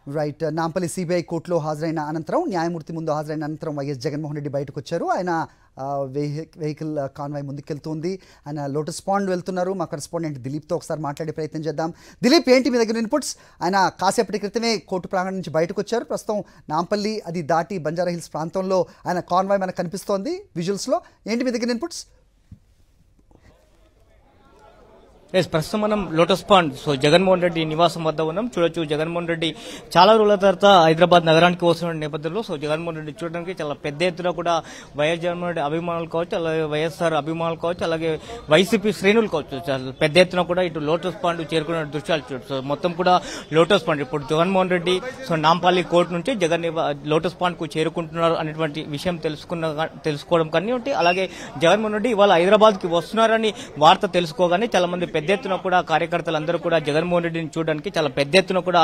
Right. Nampally CBI కోర్టులో హాజరైన అనంతరం న్యాయమూర్తి ముందు హాజరైన అనంతరం వైఎస్ జగన్మోహన్ రెడ్డి బయటకు వచ్చారు. ఆయన వెహికల్ కాన్వాయ్ ముందుకెళ్తుంది. ఆయన లోటస్ పాండ్ వెళ్తున్నారు. మా కరెస్పాండెంట్ దిలీప్తో ఒకసారి మాట్లాడే ప్రయత్నం చేద్దాం. దిలీప్, ఏంటి మీ దగ్గర ఇన్పుట్స్? ఆయన కాసేపటి క్రితమే కోర్టు ప్రాంగణం నుంచి బయటకు వచ్చారు. ప్రస్తుతం నాంపల్లి అది దాటి బంజారా హిల్స్ ప్రాంతంలో ఆయన కాన్వాయ్ మనకు కనిపిస్తోంది విజువల్స్లో. ఏంటి మీ దగ్గర ఇన్పుట్స్? ప్రస్తుతం మనం లోటస్ పాండ్ జగన్మోహన్ రెడ్డి నివాసం వద్ద ఉన్నాం. చూడొచ్చు, జగన్మోహన్ రెడ్డి చాలా రోజుల తర్వాత హైదరాబాద్ నగరానికి వస్తున్న నేపథ్యంలో జగన్మోహన్ రెడ్డి చూడడానికి చాలా పెద్ద ఎత్తున కూడా వైఎస్ జగన్మోహన్ రెడ్డి అభిమానులు కావచ్చు, అలాగే వైఎస్ఆర్ అభిమానులు కావచ్చు, అలాగే వైసీపీ శ్రేణులు కావచ్చు, చాలా పెద్ద ఎత్తున కూడా ఇటు లోటస్ పాండ్ చేరుకున్న దృశ్యాలు చూడొచ్చు. మొత్తం కూడా లోటస్ పాండ్ ఇప్పుడు జగన్మోహన్ రెడ్డి నాంపల్లి కోర్టు నుంచి లోటస్ పాండ్ కు చేరుకుంటున్నారు అనేటువంటి విషయం తెలుసుకోవడం కానీ, అలాగే జగన్మోహన్ రెడ్డి ఇవాళ హైదరాబాద్ కి వస్తున్నారని వార్త తెలుసుకోగానే చాలా మంది పెద్ద ఎత్తున కూడా కార్యకర్తలందరూ కూడా జగన్మోహన్ రెడ్డిని చూడడానికి చాలా పెద్ద ఎత్తున కూడా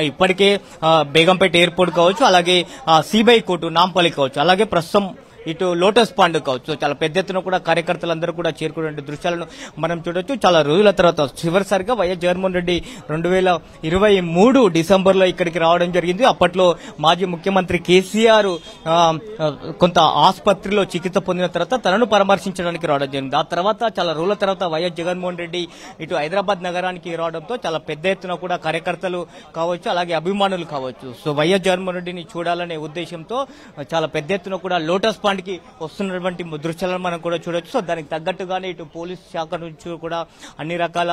ఇప్పటికే బేగంపేట ఎయిర్పోర్ట్ కావచ్చు, అలాగే సిబిఐ కోర్టు నాంపల్లి కావచ్చు, అలాగే ప్రస్తుతం ఇటు లోటస్ పాండ్ కావచ్చు, చాలా పెద్ద ఎత్తున కూడా కార్యకర్తలందరూ కూడా చేరుకునే దృశ్యాలను మనం చూడొచ్చు. చాలా రోజుల తర్వాత చివరిసారిగా వైఎస్ జగన్మోహన్ రెడ్డి 2023 డిసెంబర్లో ఇక్కడికి రావడం జరిగింది. అప్పట్లో మాజీ ముఖ్యమంత్రి కేసీఆర్ కొంత ఆసుపత్రిలో చికిత్స పొందిన తర్వాత తనను పరామర్శించడానికి రావడం జరిగింది. ఆ తర్వాత చాలా రోజుల తర్వాత వైఎస్ జగన్మోహన్ రెడ్డి ఇటు హైదరాబాద్ నగరానికి రావడంతో చాలా పెద్ద ఎత్తున కూడా కార్యకర్తలు కావచ్చు, అలాగే అభిమానులు కావచ్చు, వైఎస్ జగన్మోహన్ రెడ్డిని చూడాలనే ఉద్దేశంతో చాలా పెద్ద ఎత్తున కూడా లోటస్ కి వస్తున్నటువంటి దృశ్యాలను మనం కూడా చూడొచ్చు. దానికి తగ్గట్టుగానే ఇటు పోలీస్ శాఖ నుంచి కూడా అన్ని రకాల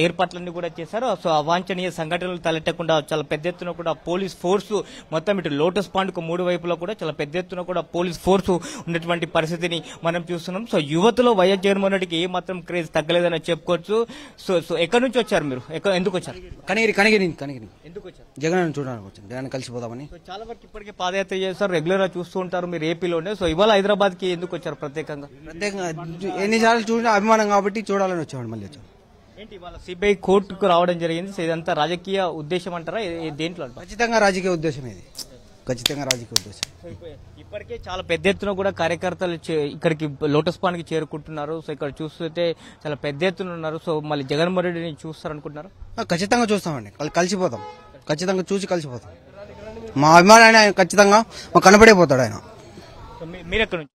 ఏర్పాట్లన్నీ కూడా చేశారు. అవాంఛనీయ సంఘటనలు తలెట్టకుండా చాలా పెద్ద ఎత్తున కూడా పోలీస్ ఫోర్సు మొత్తం ఇటు లోటస్ పాండ్ కు 3 వైపులా కూడా చాలా పెద్ద ఎత్తున కూడా పోలీస్ ఫోర్సు ఉన్నటువంటి పరిస్థితిని మనం చూస్తున్నాం. యువతలో వైఎస్ జగన్మోహన్ రెడ్డికి ఏ మాత్రం క్రేజ్ తగ్గలేదని చెప్పుకోవచ్చు. ఎక్కడి నుంచి వచ్చారు మీరు? ఎందుకు వచ్చారు? కనిగిరి ఎందుకు వచ్చారు? జగన్ చూడడానికి వచ్చాను, జగన్ కలిసిపోదామని. చాలా వరకు ఇప్పటికే పాదయాత్ర చేస్తారు, రెగ్యులర్ గా చూస్తూ ఉంటారు మీరు ఏపీలోనే. ఇవాళ హైదరాబాద్ కి ఎందుకు వచ్చారు ప్రత్యేకంగా? ఎన్నిసార్లు చూసినా అభిమానం కాబట్టి చూడాలని వచ్చామండి. మళ్ళీ వచ్చాం. ఏంటి ఇవాళ సిబిఐ కోర్టుకు రావడం జరిగింది, ఇదంతా రాజకీయ ఉద్దేశం అంటారా? దేంట్లో? ఖచ్చితంగా రాజకీయ ఉద్దేశం ఇది, ఖచ్చితంగా రాజకీయ ఉద్దేశం. ఇప్పటికే చాలా పెద్ద ఎత్తున కూడా కార్యకర్తలు ఇక్కడికి లోటస్ పాండ్ కి చేరుకుంటున్నారు. ఇక్కడ చూస్తుంటే చాలా పెద్ద ఎత్తున ఉన్నారు. మళ్ళీ జగన్మోహన్ రెడ్డిని చూస్తారనుకుంటున్నారు? ఖచ్చితంగా చూస్తామండి, కలిసిపోతాం, ఖచ్చితంగా చూసి కలిసిపోతాం. మా అభిమానాన్ని ఆయన ఖచ్చితంగా మాకు కనపడిపోతాడు ఆయన. మీరెక్కడ నుంచి?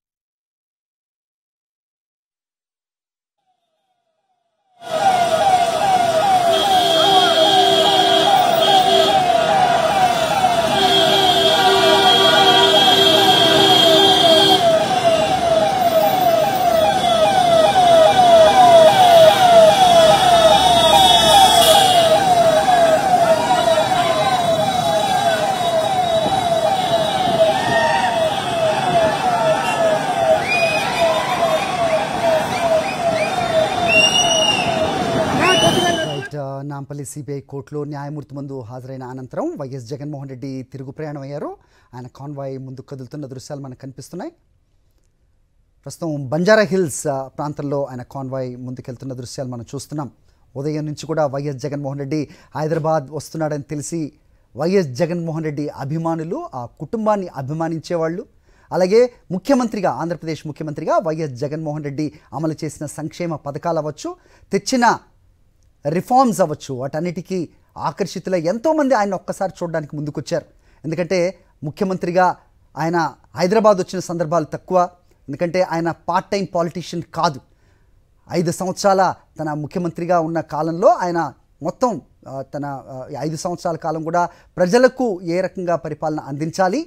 నాంపల్లి సిబిఐ కోర్టులో న్యాయమూర్తి ముందు హాజరైన అనంతరం వైఎస్ జగన్మోహన్ రెడ్డి తిరుగు ప్రయాణం అయ్యారు. ఆయన కాన్వాయ్ ముందు కదులుతున్న దృశ్యాలు మనకు కనిపిస్తున్నాయి. ప్రస్తుతం బంజారా హిల్స్ ప్రాంతంలో ఆయన కాన్వాయ్ ముందుకెళ్తున్న దృశ్యాలు మనం చూస్తున్నాం. ఉదయం నుంచి కూడా వైఎస్ జగన్మోహన్ రెడ్డి హైదరాబాద్ వస్తున్నాడని తెలిసి వైఎస్ జగన్మోహన్ రెడ్డి అభిమానులు, ఆ కుటుంబాన్ని అభిమానించేవాళ్ళు, అలాగే ముఖ్యమంత్రిగా, ఆంధ్రప్రదేశ్ ముఖ్యమంత్రిగా వైఎస్ జగన్మోహన్ రెడ్డి అమలు చేసిన సంక్షేమ పథకాలు అవ్వచ్చు, తెచ్చిన రిఫార్మ్స్ అవ్వచ్చు, వాటన్నిటికీ ఆకర్షితులై ఎంతోమంది ఆయన ఒక్కసారి చూడడానికి ముందుకొచ్చారు. ఎందుకంటే ముఖ్యమంత్రిగా ఆయన హైదరాబాద్ వచ్చిన సందర్భాలు తక్కువ. ఎందుకంటే ఆయన పార్ట్ టైం పాలిటీషియన్ కాదు. 5 సంవత్సరాల తన ముఖ్యమంత్రిగా ఉన్న కాలంలో ఆయన మొత్తం తన 5 సంవత్సరాల కాలం కూడా ప్రజలకు ఏ రకంగా పరిపాలన అందించాలి,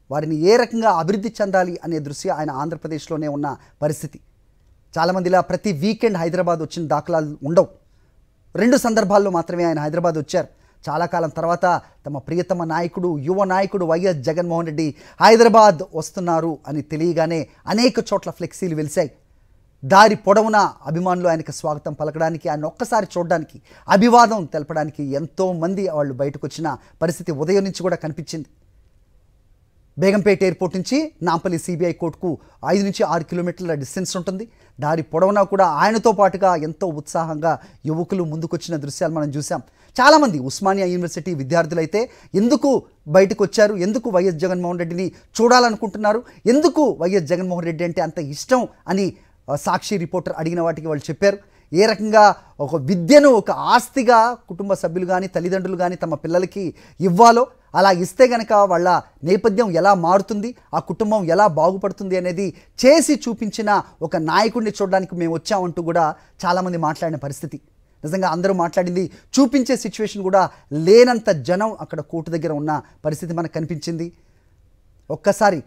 వారిని ఏ రకంగా అభివృద్ధి చెందాలి అనే దృష్ట్యా ఆయన ఆంధ్రప్రదేశ్లోనే ఉన్న పరిస్థితి. చాలామందిలా ప్రతి వీకెండ్ హైదరాబాద్ వచ్చిన దాఖలాలు ఉండవు. 2 సందర్భాల్లో మాత్రమే ఆయన హైదరాబాద్ వచ్చారు. చాలా కాలం తర్వాత తమ ప్రియతమ నాయకుడు, యువ నాయకుడు వైఎస్ జగన్మోహన్ రెడ్డి హైదరాబాద్ వస్తున్నారు అని తెలియగానే అనేక చోట్ల ఫ్లెక్సీలు వెలిశాయి. దారి పొడవునా అభిమానులు ఆయనకు స్వాగతం పలకడానికి, ఆయన ఒక్కసారి చూడడానికి, అభివాదం తెలపడానికి ఎంతోమంది వాళ్ళు బయటకు వచ్చిన పరిస్థితి ఉదయం నుంచి కూడా కనిపించింది. బేగంపేట ఎయిర్పోర్ట్ నుంచి నాంపల్లి సిబిఐ కోర్టుకు 5 నుంచి 6 కిలోమీటర్ల డిస్టెన్స్ ఉంటుంది. దారి పొడవునా కూడా ఆయనతో పాటుగా ఎంతో ఉత్సాహంగా యువకులు ముందుకొచ్చిన దృశ్యాలు మనం చూసాం. చాలామంది ఉస్మానియా యూనివర్సిటీ విద్యార్థులైతే ఎందుకు బయటకు వచ్చారు, ఎందుకు వైఎస్ జగన్మోహన్ రెడ్డిని చూడాలనుకుంటున్నారు, ఎందుకు వైఎస్ జగన్మోహన్ రెడ్డి అంటే అంత ఇష్టం అని సాక్షి రిపోర్టర్ అడిగిన వాటికి వాళ్ళు చెప్పారు. ఏ రకంగా ఒక విద్యను ఒక ఆస్తిగా కుటుంబ సభ్యులు కానీ తల్లిదండ్రులు కానీ తమ పిల్లలకి ఇవ్వాలో, అలా ఇస్తే గనక వాళ్ళ నేపథ్యం ఎలా మారుతుంది, ఆ కుటుంబం ఎలా బాగుపడుతుంది అనేది చేసి చూపించిన ఒక నాయకుడిని చూడడానికి మేము వచ్చామంటూ కూడా చాలామంది మాట్లాడిన పరిస్థితి. నిజంగా అందరూ మాట్లాడింది చూపించే సిచ్యువేషన్ కూడా లేనంత జనం అక్కడ కోర్టు దగ్గర ఉన్న పరిస్థితి మనకు కనిపించింది. ఒక్కసారి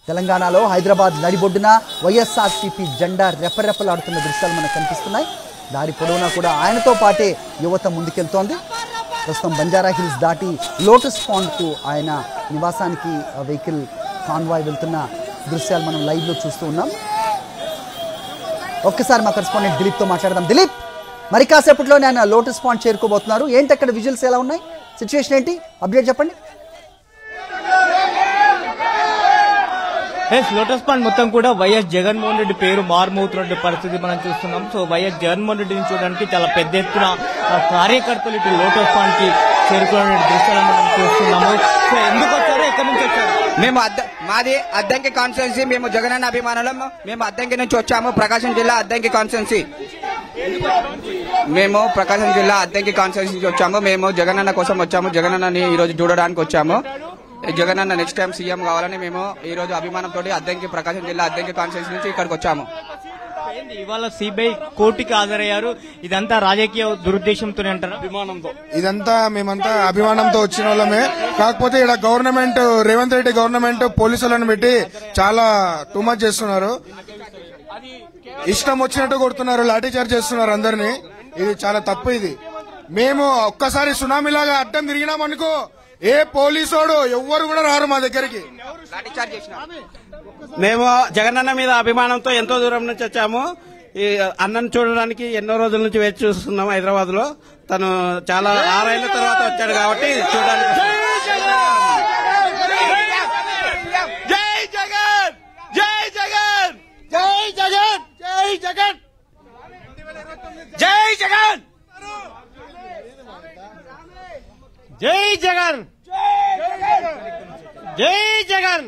తెలంగాణలో హైదరాబాద్ నడిబొడ్డున వైఎస్ఆర్సీపీ జెండా రెపరెపలాడుతున్న దృశ్యాలు మనకు కనిపిస్తున్నాయి. దారి పొడవునా కూడా ఆయనతో పాటే యువత ముందుకెళ్తోంది. ప్రస్తుతం బంజారా హిల్స్ దాటి లోటస్ పాండ్కు ఆయన నివాసానికి వెహికల్ కాన్వాయ్ వెళ్తున్న దృశ్యాలు మనం లైవ్లో చూస్తూ ఉన్నాం. ఒక్కసారి మా కరెస్పాండెంట్ దిలీప్తో మాట్లాడదాం. దిలీప్, మరి కాసేపట్లోనే ఆయన లోటస్ పాండ్ చేరుకోబోతున్నారు. ఏంటి అక్కడ విజువల్స్ ఎలా ఉన్నాయి, సిచ్యువేషన్ ఏంటి, అప్డేట్ చెప్పండి. లోటస్ పాండ్ మొత్తం కూడా వైఎస్ జగన్మోహన్ రెడ్డి పేరు మారుమవుతున్న పరిస్థితి మనం చూస్తున్నాం. సో వైఎస్ జగన్మోహన్ రెడ్డిని చూడడానికి చాలా పెద్ద ఎత్తున కార్యకర్తలు ఇటు లోటస్ పాండ్ కి చేరుకున్న దృశ్యాలను మనం చూస్తున్నాము. సో ఎందుకు వచ్చారు, ఎక్కడి నుంచి వచ్చారు? మేము మాది అద్దంకి కాన్స్టిట్యున్సీ. మేము జగనన్న అభిమానులం. మేము అద్దంకి నుంచి వచ్చాము, ప్రకాశం జిల్లా అద్దంకి కాన్స్టిట్యున్సీ. మేము ప్రకాశం జిల్లా అద్దంకి కాన్స్టిట్యున్సీ నుంచి వచ్చాము. మేము జగనన్న కోసం వచ్చాము. జగనన్నని ఈ రోజు చూడడానికి వచ్చాము. జగనన్న నెక్స్ట్ టైం సీఎం కావాలని మేము ఈ రోజు అభిమానంతో అద్దంకి ప్రకాశం జిల్లా అద్దంకి కాన్స్టిట్యున్సీ నుంచి ఇక్కడికి వచ్చాము. ఇవాళ సిబిఐ కోర్టుకి హాజరయ్యారు. ఇదంతా రాజకీయ దురుద్దేశంతోనే అంటారు, అభిమానంతో? ఇదంతా మేమంతా అభిమానంతో వచ్చిన వాళ్ళమే. కాకపోతే ఇక్కడ గవర్నమెంట్, రేవంత్ రెడ్డి గవర్నమెంట్ పోలీసులను పెట్టి చాలా టూ మచ్ చేస్తున్నారు. ఇష్టం వచ్చినట్టు కొడుతున్నారు, లాఠీ చార్జ్ చేస్తున్నారు అందరినీ. ఇది చాలా తప్పు. ఇది మేము ఒక్కసారి సునామీలాగా అడ్డం తిరిగినామనుకో ఏ పోలీసోడు ఎవ్వరు కూడా రారు మా దగ్గరికి. మేము జగనన్న మీద అభిమానంతో ఎంతో దూరం నుంచి వచ్చాము. ఈ అన్నను చూడడానికి ఎన్నో రోజుల నుంచి వేచి చూస్తున్నాం. హైదరాబాద్ లో తను చాలా 6 ఏళ్ల తర్వాత వచ్చాడు కాబట్టి చూడడానికి. జై జగన్, జై జగన్, జై జగన్, జై జగన్, జై జగన్, జై జగన్, జై జగన్, జై జగన్.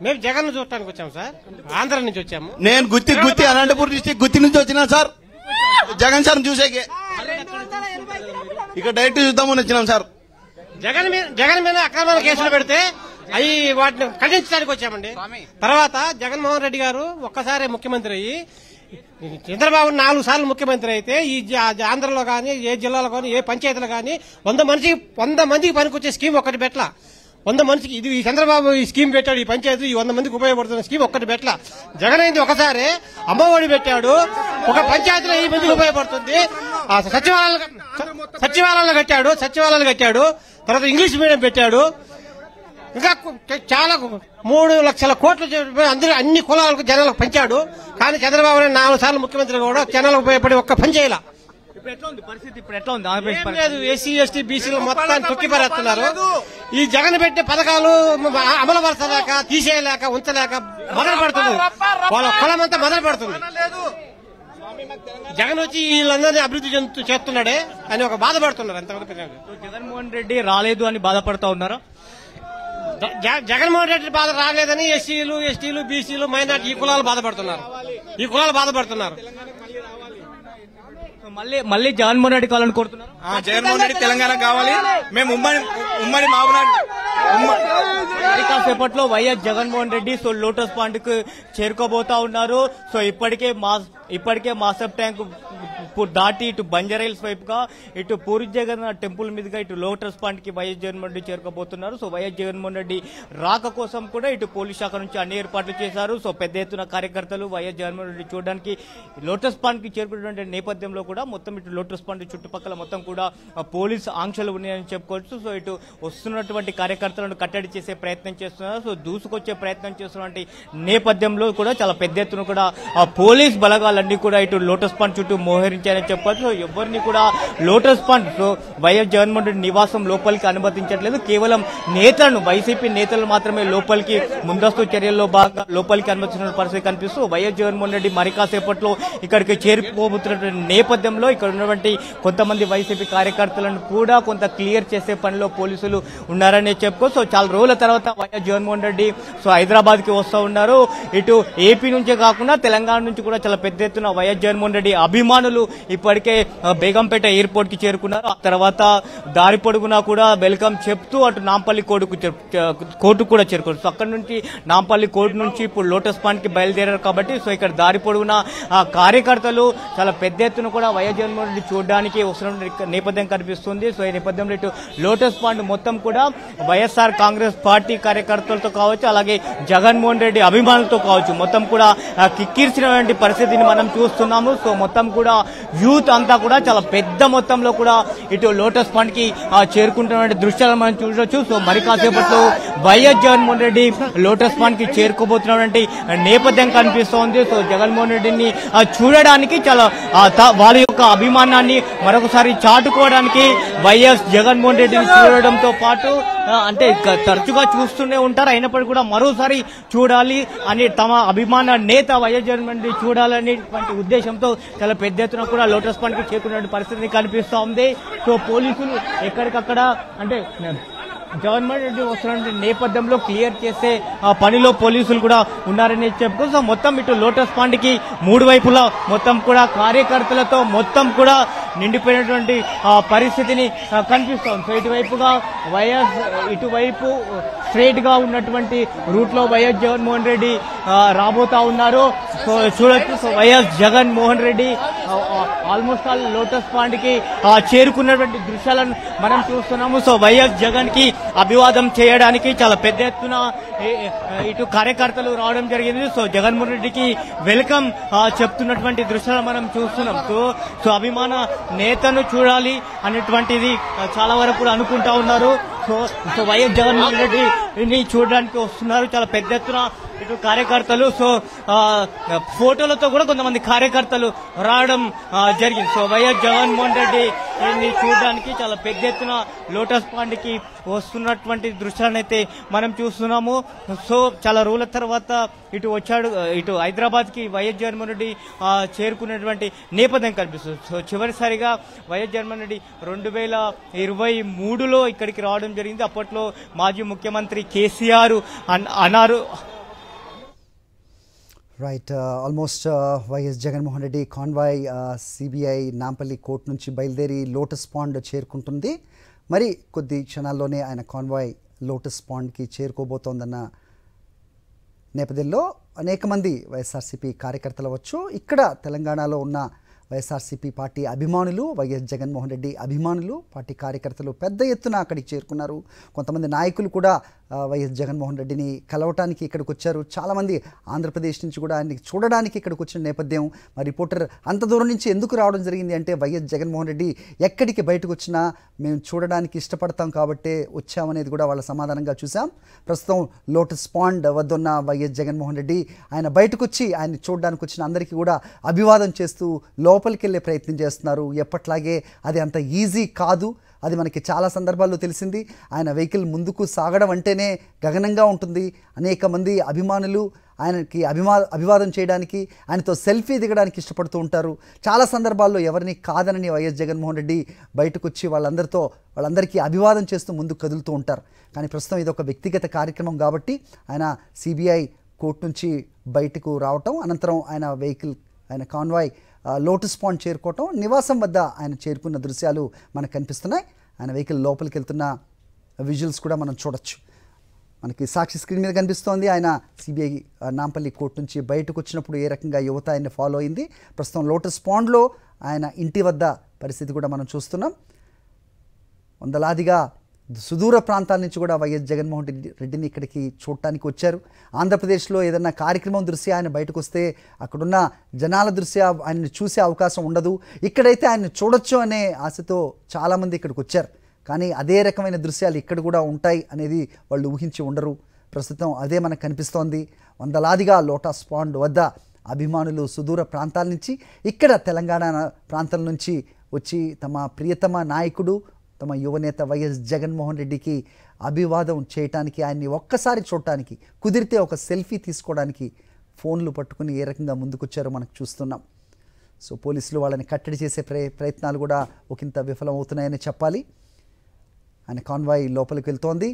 మేము జగన్ చూడటానికి వచ్చాము సార్, ఆంధ్ర నుంచి వచ్చాము. నేను గుత్తి అనంతపురం డిస్ట్రిక్ట్ గుత్తి నుంచి వచ్చినా సార్, జగన్ సార్ చూసేకి ఇక్కడ డైరెక్ట్ చూద్దామని వచ్చినాం సార్. జగన్ మీద అక్రమ కేసులు పెడితే అవి వాటిని ఖండించడానికి వచ్చామండి. తర్వాత జగన్మోహన్ రెడ్డి గారు ఒక్కసారి ముఖ్యమంత్రి అయ్యి, చంద్రబాబు 4 సార్లు ముఖ్యమంత్రి అయితే ఈ ఆంధ్రలో కానీ, ఏ జిల్లాలో కానీ, ఏ పంచాయతీలో కానీ 100 మందికి పనికొచ్చే స్కీమ్ ఒక్కటి పెట్టలా. 100 మందికి ఇది ఈ చంద్రబాబు ఈ స్కీమ్ పెట్టాడు. ఈ పంచాయతీ ఈ 100 మందికి ఉపయోగపడుతున్న స్కీమ్ ఒక్కటి పెట్టలా. జగన్ అయింది ఒకసారి అమ్మఒడి పెట్టాడు, ఒక పంచాయతీలో 1000 మందికి ఉపయోగపడుతుంది. సచివాలయాలు కట్టాడు. తర్వాత ఇంగ్లీష్ మీడియం పెట్టాడు. ఇంకా చాలా 3 లక్షల కోట్లు అందరూ అన్ని కులాలకు జనాలకు పంచాడు. కానీ చంద్రబాబు 4 సార్లు ముఖ్యమంత్రి కూడా జనాలకు ఉపయోగపడి ఒక్క పని చేయాల. లేదు, ఎస్సీ ఎస్టీ బీసీలు మొత్తాన్ని తొక్కిపరేస్తున్నారు. ఈ జగన్ పెట్టే పథకాలు అమలు పరచలేక, తీసేయలేక, ఉంచలేక మొదలు పడుతుంది. వాళ్ళ కులం అంతా మొదలు పడుతుంది. జగన్ వచ్చి వీళ్ళందరినీ అభివృద్ధి చేస్తున్నాడే అని ఒక బాధపడుతున్నారు. ఎంతమంది జగన్మోహన్ రెడ్డి రాలేదు అని బాధపడతా ఉన్నారా? జగన్మోహన్ రెడ్డి బాధ రాలేదని ఎస్సీలు, ఎస్టీలు, బీసీలు, మైనార్టీ ఈ కులాలు బాధపడుతున్నారు. మళ్ళీ జగన్మోహన్ రెడ్డి కావాలని కోరుతున్నారు. జగన్మోహన్ రెడ్డి తెలంగాణ కావాలి. మేము ఉమ్మడి మామూలు కాసేపట్లో YS Jaganmohan Reddy so Lotus Pond కు చేరుకోబోతా ఉన్నారు. సో ఇప్పటికే మాసప్ ట్యాంక్ దాటి ఇటు బంజారాహిల్స్ వైపుగా, ఇటు పూరి జగన్నాథ్ టెంపుల్ మీదుగా ఇటు లోటస్ పాండ్ కి వైఎస్ జగన్మోహన్ రెడ్డి చేరుకోబోతున్నారు. సో వైఎస్ జగన్మోహన్ రెడ్డి రాక కోసం కూడా ఇటు పోలీస్ శాఖ నుంచి అన్ని ఏర్పాట్లు చేశారు. సో పెద్ద ఎత్తున కార్యకర్తలు వైఎస్ జగన్మోహన్ రెడ్డి చూడడానికి లోటస్ పాండ్ కి చేరుకున్నటువంటి నేపథ్యంలో కూడా మొత్తం ఇటు లోటస్ పాండ్ చుట్టుపక్కల మొత్తం కూడా పోలీస్ ఆంక్షలు ఉన్నాయని చెప్పుకోవచ్చు. సో ఇటు వస్తున్నటువంటి కార్యకర్తలను కట్టడి చేసే ప్రయత్నం చేస్తున్నారు. సో దూసుకొచ్చే ప్రయత్నం చేస్తున్నటువంటి నేపథ్యంలో కూడా చాలా పెద్ద ఎత్తున కూడా ఆ పోలీస్ బలగాలన్నీ కూడా ఇటు లోటస్ పాండ్ చుట్టూ మోహరించారని చెప్పొచ్చు. సో ఎవరిని కూడా లోటస్ పాండ్ వైఎస్ జగన్మోహన్ రెడ్డి నివాసం లోపలికి అనుమతించట్లేదు. కేవలం నేతలను, వైసీపీ నేతలు మాత్రమే లోపలికి ముందస్తు చర్యల్లో భాగంగా లోపలికి అనుమతించిన పరిస్థితి కనిపిస్తూ వైఎస్ జగన్మోహన్ రెడ్డి మరి కాసేపట్లో ఇక్కడికి చేరుకోబోతున్నటువంటి నేపథ్యంలో ఇక్కడ ఉన్నటువంటి కొంతమంది వైసీపీ కార్యకర్తలను కూడా కొంత క్లియర్ చేసే పనిలో పోలీసులు ఉన్నారని చెప్పుకోవచ్చు. సో చాలా రోజుల తర్వాత వైఎస్ జగన్మోహన్ రెడ్డి సో హైదరాబాద్ కి వస్తూ ఉన్నారు. ఇటు ఏపీ నుంచే కాకుండా తెలంగాణ నుంచి కూడా చాలా పెద్ద ఎత్తున వైఎస్ జగన్మోహన్ రెడ్డి అభిమానులు ఇప్పటికే బేగంపేట ఎయిర్పోర్ట్ కి చేరుకున్నారు. ఆ తర్వాత దారి పొడుగునా కూడా వెల్కమ్ చెప్తూ అటు నాంపల్లి కోర్టు కూడా చేరుకున్నారు. సో అక్కడ నుంచి నాంపల్లి కోర్టు నుంచి ఇప్పుడు లోటస్ పాండ్ కి బయలుదేరారు కాబట్టి సో ఇక్కడ దారి పొడుగున కార్యకర్తలు చాలా పెద్ద ఎత్తున కూడా వైఎస్ జగన్మోహన్ రెడ్డి చూడడానికి వస్తున్న నేపథ్యం కనిపిస్తుంది. సో ఈ నేపథ్యంలో ఇటు లోటస్ పాండ్ మొత్తం కూడా వైఎస్ఆర్ కాంగ్రెస్ పార్టీ కార్యకర్తలతో కావచ్చు, అలాగే జగన్మోహన్ రెడ్డి అభిమానులతో కావచ్చు, మొత్తం కూడా కిక్కిర్చినటువంటి పరిస్థితిని మనం చూస్తున్నాము. సో మొత్తం కూడా యూత్ అంతా కూడా చాలా పెద్ద మొత్తంలో కూడా ఇటు లోటస్ పాండ్ కి చేరుకుంటున్న దృశ్యాలను మనం చూడొచ్చు. సో మరి కాసేపట్లో వైఎస్ జగన్మోహన్ రెడ్డి లోటస్ పాండ్ కి చేరుకోబోతున్నటువంటి నేపథ్యం కనిపిస్తోంది. సో జగన్మోహన్ రెడ్డిని చూడడానికి చాలా వాళ్ళ యొక్క అభిమానాన్ని మరొకసారి చాటుకోవడానికి వైఎస్ జగన్మోహన్ రెడ్డిని చూడడంతో పాటు అంటే తరచుగా చూస్తూనే ఉంటారు, అయినప్పటికీ కూడా మరోసారి చూడాలి అని తమ అభిమాన నేత వైఎస్ జగన్మోహన్ రెడ్డి చూడాలనేటువంటి ఉద్దేశంతో చాలా పెద్ద ఎత్తున కూడా లోటస్ పాండ్ కి చేరుకున్న పరిస్థితి కనిపిస్తూ ఉంది. సో పోలీసులు ఎక్కడికక్కడ అంటే జగన్మోహన్ రెడ్డి వస్తున్న నేపథ్యంలో క్లియర్ చేసే పనిలో పోలీసులు కూడా ఉన్నారని చెప్పుకోవచ్చు. సో మొత్తం ఇటు లోటస్ పాండ్ కి మూడు వైపులా మొత్తం కూడా కార్యకర్తలతో మొత్తం కూడా నిండిపోయినటువంటి పరిస్థితిని కనిపిస్తోంది. సో ఇటువైపుగా ఇటువైపు స్ట్రైట్ గా ఉన్నటువంటి రూట్ లో వైఎస్ జగన్మోహన్ రెడ్డి రాబోతా ఉన్నారు. సో చూడొచ్చు. So YS Jaganmohan Reddy almost all Lotus pond కి చేరుకున్నటువంటి దృశ్యాలను మనం చూస్తున్నాము. సో వైఎస్ జగన్ కి అభివాదం చేయడానికి చాలా పెద్ద ఎత్తున ఇటు కార్యకర్తలు రావడం జరిగింది. సో జగన్మోహన్ రెడ్డికి వెల్కమ్ చెప్తున్నటువంటి దృశ్యాలను మనం చూస్తున్నాం. సో అభిమాన నేతను చూడాలి అనేటువంటిది చాలా వరకు కూడా అనుకుంటా ఉన్నారు. సో వైఎస్ జగన్మోహన్ రెడ్డిని చూడడానికి వస్తున్నారు చాలా పెద్ద ఎత్తున ఇటు కార్యకర్తలు. సో ఫోటోలతో కూడా కొంతమంది కార్యకర్తలు రావడం జరిగింది. సో వైఎస్ జగన్మోహన్ రెడ్డిని చూడడానికి చాలా పెద్ద ఎత్తున లోటస్ పాండ్ కి వస్తున్నటువంటి దృశ్యాలను అయితే మనం చూస్తున్నాము. సో చాలా రోజుల తర్వాత ఇటు వచ్చాడు, ఇటు హైదరాబాద్ కి వైఎస్ జగన్మోహన్ రెడ్డి చేరుకున్నటువంటి నేపథ్యం కనిపిస్తుంది. సో చివరిసారిగా వైఎస్ జగన్మోహన్ రెడ్డి 2023లో ఇక్కడికి రావడం జరిగింది. అప్పట్లో మాజీ ముఖ్యమంత్రి కేసీఆర్ అన్నారు. Right, almost YS Jaganmohan Reddy convoy CBI Nampally court నుంచి బయలుదేరి లోటస్ పాండ్ చేరుకుంటుంది. మరి కొద్ది క్షణాల్లోనే ఆయన కాన్వాయ్ లోటస్ పాండ్కి చేరుకోబోతోందన్న నేపథ్యంలో అనేక మంది వైఎస్ఆర్సీపీ కార్యకర్తలు అవ్వచ్చు, ఇక్కడ తెలంగాణలో ఉన్న వైఎస్ఆర్సీపీ పార్టీ అభిమానులు, వైఎస్ జగన్మోహన్ రెడ్డి అభిమానులు, పార్టీ కార్యకర్తలు పెద్ద ఎత్తున అక్కడికి చేరుకున్నారు. కొంతమంది నాయకులు కూడా వైఎస్ జగన్మోహన్ రెడ్డిని కలవటానికి ఇక్కడికి వచ్చారు. చాలామంది ఆంధ్రప్రదేశ్ నుంచి కూడా ఆయన్ని చూడడానికి ఇక్కడికి వచ్చిన నేపథ్యం. మరి రిపోర్టర్ అంత దూరం నుంచి ఎందుకు రావడం జరిగింది అంటే వైఎస్ జగన్మోహన్ రెడ్డి ఎక్కడికి బయటకు వచ్చినా మేము చూడడానికి ఇష్టపడతాం కాబట్టే వచ్చామనేది కూడా వాళ్ళ సమాధానంగా చూసాం. ప్రస్తుతం లోటస్ పాండ్ వద్ద ఉన్న వైఎస్ జగన్మోహన్ రెడ్డి ఆయన బయటకు వచ్చి ఆయన్ని చూడడానికి వచ్చిన అందరికీ కూడా అభివాదం చేస్తూ లోపలికి వెళ్ళే ప్రయత్నం చేస్తున్నారు. ఎప్పట్లాగే అది అంత ఈజీ కాదు, అది మనకి చాలా సందర్భాల్లో తెలిసింది. ఆయన వెహికల్ ముందుకు సాగడం అంటేనే గగనంగా ఉంటుంది. అనేక మంది అభిమానులు ఆయనకి అభివాదం చేయడానికి, ఆయనతో సెల్ఫీ దిగడానికి ఇష్టపడుతూ ఉంటారు. చాలా సందర్భాల్లో ఎవరిని కాదనని వైఎస్ జగన్మోహన్ రెడ్డి బయటకు వచ్చి వాళ్ళందరికీ అభివాదం చేస్తూ ముందుకు కదులుతూ ఉంటారు. కానీ ప్రస్తుతం ఇది ఒక వ్యక్తిగత కార్యక్రమం కాబట్టి ఆయన సిబిఐ కోర్టు నుంచి బయటకు రావటం, అనంతరం ఆయన కాన్వాయ్ లోటస్ పాండ్ చేరుకోవటం, నివాసం వద్ద ఆయన చేరుకున్న దృశ్యాలు మనకు కనిపిస్తున్నాయి. ఆయన వెహికల్ లోపలికి వెళ్తున్న విజువల్స్ కూడా మనం చూడొచ్చు. మనకి సాక్షి స్క్రీన్ మీద కనిపిస్తోంది. ఆయన సిబిఐ నాంపల్లి కోర్టు నుంచి బయటకు వచ్చినప్పుడు ఏ రకంగా యువత ఆయన ఫాలో అయింది. ప్రస్తుతం లోటస్ పాండ్లో ఆయన ఇంటి వద్ద పరిస్థితి కూడా మనం చూస్తున్నాం. వందలాదిగా సుదూర ప్రాంతాల నుంచి కూడా వైఎస్ జగన్మోహన్ రెడ్డిని ఇక్కడికి చూడటానికి వచ్చారు. ఆంధ్రప్రదేశ్లో ఏదైనా కార్యక్రమం దృష్ట్యా ఆయన బయటకు వస్తే అక్కడున్న జనాల దృష్ట్యా ఆయన్ని చూసే అవకాశం ఉండదు. ఇక్కడైతే ఆయన్ని చూడొచ్చు అనే ఆశతో చాలామంది ఇక్కడికి వచ్చారు. కానీ అదే రకమైన దృశ్యాలు ఇక్కడ కూడా ఉంటాయి అనేది వాళ్ళు ఊహించి ఉండరు. ప్రస్తుతం అదే మనకు కనిపిస్తోంది. వందలాదిగా లోటస్ పాండ్ వద్ద అభిమానులు సుదూర ప్రాంతాల నుంచి, ఇక్కడ తెలంగాణ ప్రాంతం నుంచి వచ్చి తమ ప్రియతమ నాయకుడు, తమ యువనేత వైఎస్ జగన్మోహన్ రెడ్డికి అభివాదం చేయటానికి, ఆయన్ని ఒక్కసారి చూడటానికి, కుదిరితే ఒక సెల్ఫీ తీసుకోవడానికి ఫోన్లు పట్టుకుని ఏ రకంగా ముందుకొచ్చారో మనకు చూస్తున్నాం. సో పోలీసులు వాళ్ళని కట్టడి చేసే ప్రయత్నాలు కూడా ఒకంత విఫలమవుతున్నాయని చెప్పాలి. ఆయన కాన్వాయ్ లోపలికి వెళ్తోంది.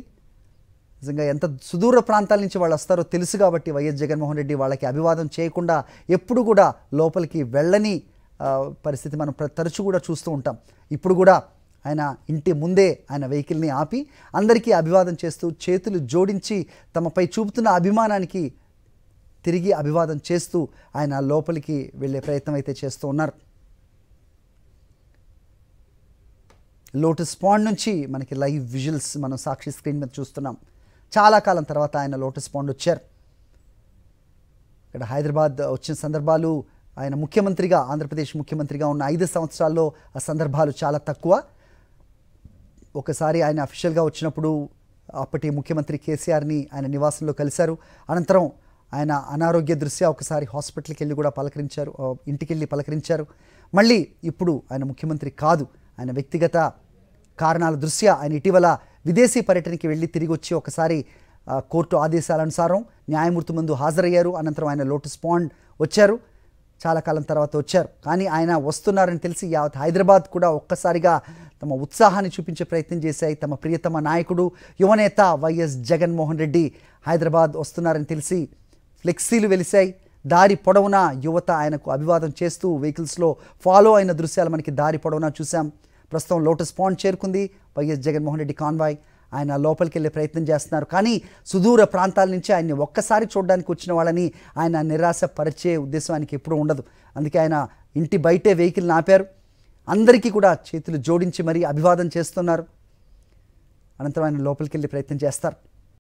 నిజంగా ఎంత సుదూర ప్రాంతాల నుంచి వాళ్ళు వస్తారో తెలుసు కాబట్టి వైఎస్ జగన్మోహన్ రెడ్డి వాళ్ళకి అభివాదం చేయకుండా ఎప్పుడు కూడా లోపలికి వెళ్ళని పరిస్థితి మనం తరచూ కూడా చూస్తూ ఉంటాం. ఇప్పుడు కూడా ఆయన ఇంటి ముందే ఆయన వెహికల్ని ఆపి అందరికీ అభివాదం చేస్తూ చేతులు జోడించి తమపై చూపుతున్న అభిమానానికి తిరిగి అభివాదం చేస్తూ ఆయన లోపలికి వెళ్ళే ప్రయత్నం అయితే చేస్తూ ఉన్నారు. లోటస్ పాండ్ నుంచి మనకి లైవ్ విజువల్స్ మనం సాక్షి స్క్రీన్ మీద చూస్తున్నాం. చాలా కాలం తర్వాత ఆయన లోటస్ పాండ్ వచ్చారు. ఇక్కడ హైదరాబాద్ వచ్చిన సందర్భాలు ఆయన ముఖ్యమంత్రిగా ఆంధ్రప్రదేశ్ ముఖ్యమంత్రిగా ఉన్న 5 సంవత్సరాల్లో ఆ సందర్భాలు చాలా తక్కువ. ఒకసారి ఆయన అఫీషియల్గా వచ్చినప్పుడు అప్పటి ముఖ్యమంత్రి కేసీఆర్ని ఆయన నివాసంలో కలిశారు. అనంతరం ఆయన అనారోగ్య దృష్ట్యా ఒకసారి హాస్పిటల్కి వెళ్ళి కూడా పలకరించారు, ఇంటికి వెళ్ళి పలకరించారు. మళ్ళీ ఇప్పుడు ఆయన ముఖ్యమంత్రి కాదు, ఆయన వ్యక్తిగత కారణాల దృష్ట్యా ఆయన ఇటీవల విదేశీ పర్యటనకి వెళ్ళి తిరిగి వచ్చి ఒకసారి కోర్టు ఆదేశాలనుసారం న్యాయమూర్తి ముందు హాజరయ్యారు. అనంతరం ఆయన లోటస్ పాండ్ వచ్చారు, చాలా కాలం తర్వాత వచ్చారు. కానీ ఆయన వస్తున్నారని తెలిసి యావత్ హైదరాబాద్ కూడా ఒక్కసారిగా తమ ఉత్సాహాన్ని చూపించే ప్రయత్నం చేశాయి. తమ ప్రియతమ నాయకుడు యువనేత వైఎస్ జగన్మోహన్ రెడ్డి హైదరాబాద్ వస్తున్నారని తెలిసి ఫ్లెక్సీలు వెలిశాయి. దారి పొడవునా యువత ఆయనకు అభివాదం చేస్తూ వెహికల్స్లో ఫాలో అయిన దృశ్యాలు మనకి దారి పొడవునా చూసాం. ప్రస్తుతం లోటస్ పాండ్ చేరుకుంది వైఎస్ జగన్మోహన్ రెడ్డి కాన్వాయ్. ఆయన లోపలికి వెళ్ళే ప్రయత్నం చేస్తున్నారు. కానీ సుదూర ప్రాంతాల నుంచి ఆయన్ని ఒక్కసారి చూడడానికి వచ్చిన వాళ్ళని ఆయన నిరాశపరిచే ఉద్దేశం ఆయనకి ఎప్పుడూ ఉండదు. అందుకే ఆయన ఇంటి బయటే వెహికల్ని ఆపారు. అందరికీ కూడా చేతులు జోడించి మరీ అభివాదం చేస్తున్నారు. అనంతరం ఆయన లోపలికి వెళ్ళే ప్రయత్నం చేస్తారు.